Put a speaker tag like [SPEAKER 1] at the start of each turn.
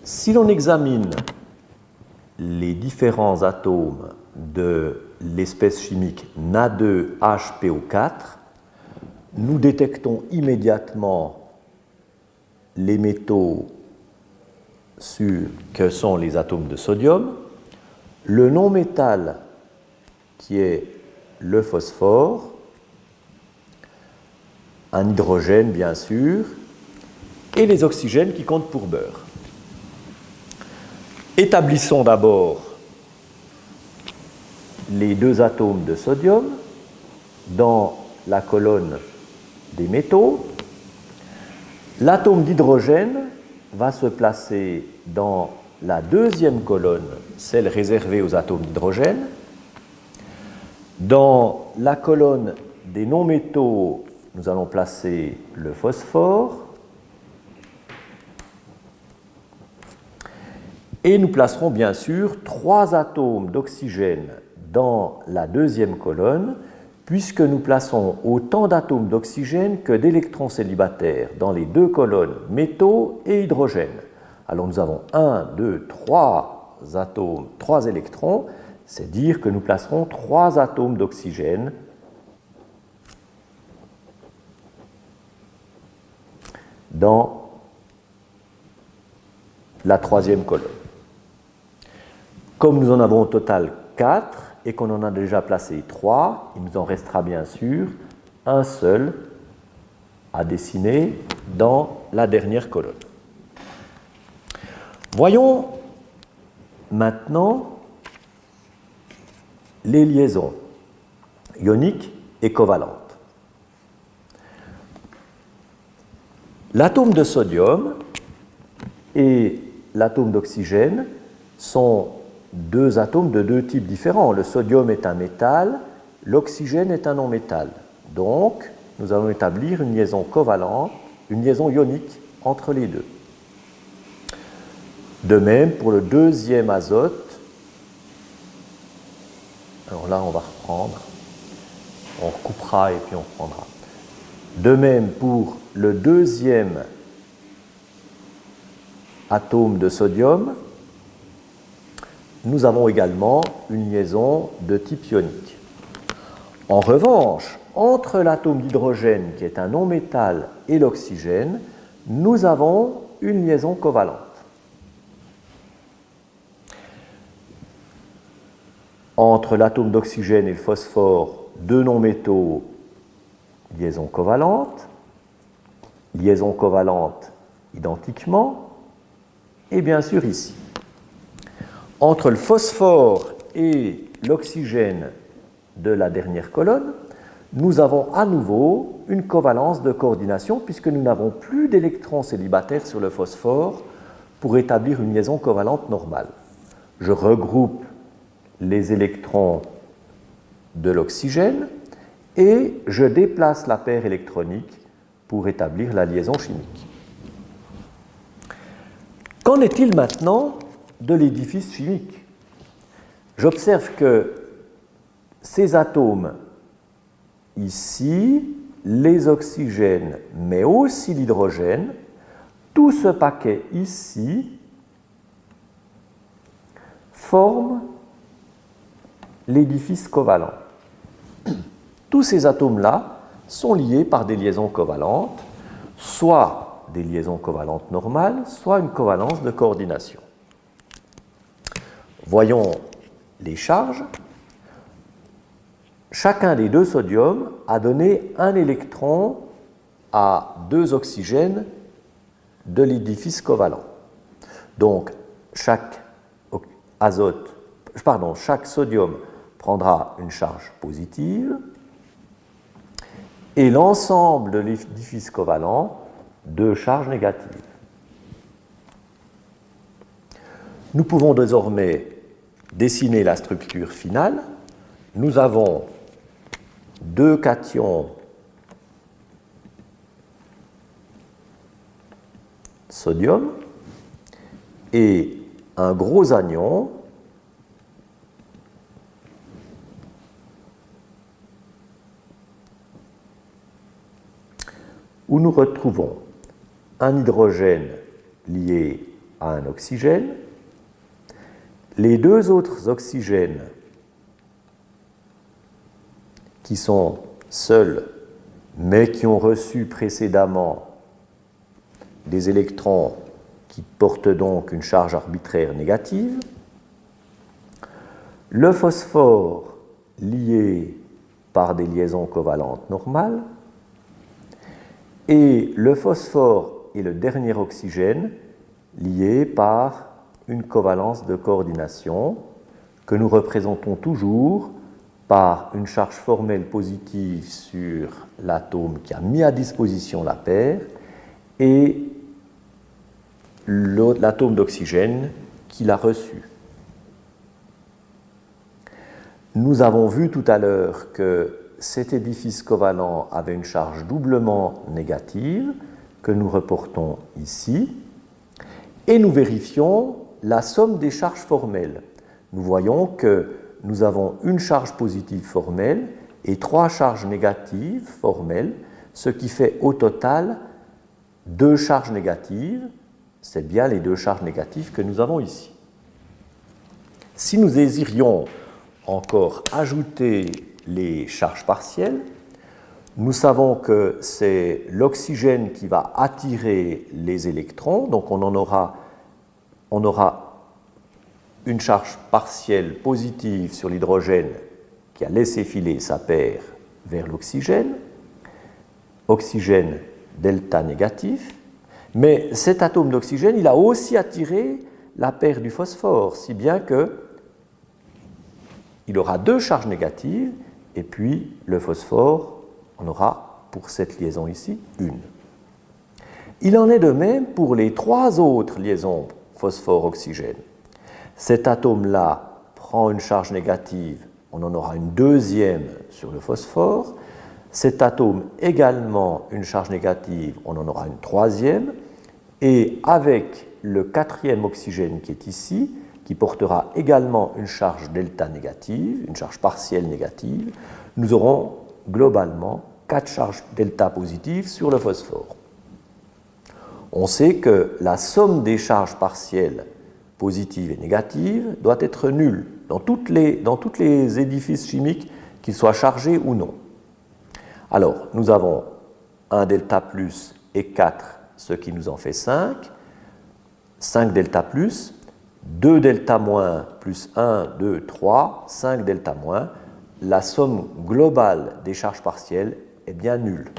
[SPEAKER 1] Si l'on examine les différents atomes de l'espèce chimique Na2HPO4, nous détectons immédiatement les métaux que sont les atomes de sodium, le non-métal qui est le phosphore, un hydrogène bien sûr, et les oxygènes qui comptent pour beurre. Établissons d'abord les deux atomes de sodium dans la colonne des métaux. L'atome d'hydrogène va se placer dans la deuxième colonne, celle réservée aux atomes d'hydrogène. Dans la colonne des non-métaux, nous allons placer le phosphore. Et nous placerons bien sûr 3 atomes d'oxygène dans la deuxième colonne, puisque nous plaçons autant d'atomes d'oxygène que d'électrons célibataires dans les deux colonnes métaux et hydrogène. Alors nous avons 1, 2, 3 atomes, 3 électrons, c'est dire que nous placerons 3 atomes d'oxygène dans la troisième colonne. Comme nous en avons au total 4 et qu'on en a déjà placé 3, il nous en restera bien sûr un seul à dessiner dans la dernière colonne. Voyons maintenant les liaisons ioniques et covalentes. L'atome de sodium et l'atome d'oxygène sont deux atomes de deux types différents. Le sodium est un métal, l'oxygène est un non-métal. Donc, nous allons établir une liaison covalente, une liaison ionique entre les deux. De même, pour le deuxième azote, alors là, on va reprendre, on recoupera et puis on reprendra. De même, pour le deuxième atome de sodium, nous avons également une liaison de type ionique. En revanche, entre l'atome d'hydrogène, qui est un non-métal, et l'oxygène, nous avons une liaison covalente. Entre l'atome d'oxygène et le phosphore, deux non-métaux, liaison covalente identiquement, et bien sûr ici. Entre le phosphore et l'oxygène de la dernière colonne, nous avons à nouveau une covalence de coordination puisque nous n'avons plus d'électrons célibataires sur le phosphore pour établir une liaison covalente normale. Je regroupe les électrons de l'oxygène et je déplace la paire électronique pour établir la liaison chimique. Qu'en est-il maintenant de l'édifice chimique? J'observe que ces atomes ici, les oxygènes, mais aussi l'hydrogène, tout ce paquet ici forme l'édifice covalent. Tous ces atomes-là sont liés par des liaisons covalentes, soit des liaisons covalentes normales, soit une covalence de coordination. Voyons les charges. Chacun des deux sodiums a donné un électron à deux oxygènes de l'édifice covalent. Donc, chaque sodium prendra une charge positive et l'ensemble de l'édifice covalent deux charges négatives. Nous pouvons désormais dessiner la structure finale. Nous avons deux cations sodium et un gros anion où nous retrouvons un hydrogène lié à un oxygène. Les deux autres oxygènes qui sont seuls, mais qui ont reçu précédemment des électrons qui portent donc une charge arbitraire négative. Le phosphore lié par des liaisons covalentes normales. Et le phosphore et le dernier oxygène liés par une covalence de coordination que nous représentons toujours par une charge formelle positive sur l'atome qui a mis à disposition la paire et l'atome d'oxygène qui l'a reçu. Nous avons vu tout à l'heure que cet édifice covalent avait une charge doublement négative que nous reportons ici et nous vérifions la somme des charges formelles. Nous voyons que nous avons une charge positive formelle et 3 charges négatives formelles, ce qui fait au total 2 charges négatives. C'est bien les 2 charges négatives que nous avons ici. Si nous désirions encore ajouter les charges partielles, nous savons que c'est l'oxygène qui va attirer les électrons, donc on aura une charge partielle positive sur l'hydrogène qui a laissé filer sa paire vers l'oxygène, oxygène delta négatif, mais cet atome d'oxygène, il a aussi attiré la paire du phosphore, si bien que il aura 2 charges négatives, et puis le phosphore en aura, pour cette liaison ici, une. Il en est de même pour les 3 autres liaisons phosphore-oxygène. Cet atome-là prend une charge négative, on en aura une deuxième sur le phosphore. Cet atome également une charge négative, on en aura une troisième. Et avec le 4e oxygène qui est ici, qui portera également une charge delta négative, une charge partielle négative, nous aurons globalement 4 charges delta positives sur le phosphore. On sait que la somme des charges partielles positives et négatives doit être nulle dans tous les édifices chimiques, qu'ils soient chargés ou non. Alors, nous avons 1 delta plus et 4, ce qui nous en fait 5, 5 delta plus, 2 delta moins plus 1, 2, 3, 5 delta moins. La somme globale des charges partielles est bien nulle.